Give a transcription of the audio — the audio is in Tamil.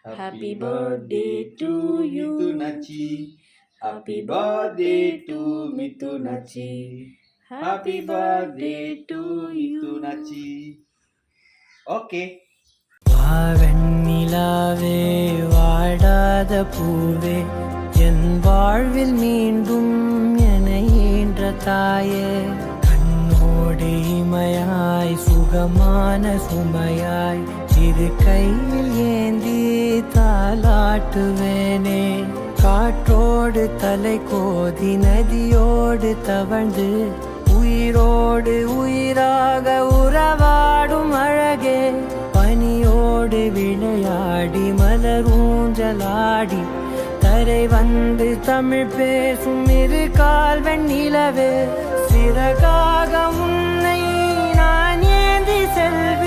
Happy birthday to you, Mitunachi. Happy birthday to Mitunachi. Happy birthday to Mitunachi. Okay. வாவெண்ணிலாவே வாடாத பூவே என் வாழ்வில் மீண்டும் என ஈன்ற தாயே கண்ணோடு இமையாய் சுகமான சுமையாய் இரு கையில் ஏந்தி தாலாட்டுவேனே காற்றோடு தலை கோதி நதியோடு தவழ்ந்து உயிரோடு உயிராக உறவாடும் அழகே பனியோடு விளையாடி மலரூஞ்சலாடி தரை வந்து தமிழ் பேசும் இரு கால் வெண்ணிலவே சிறகாக உன்னை நான் ஏந்தி செல்வேன்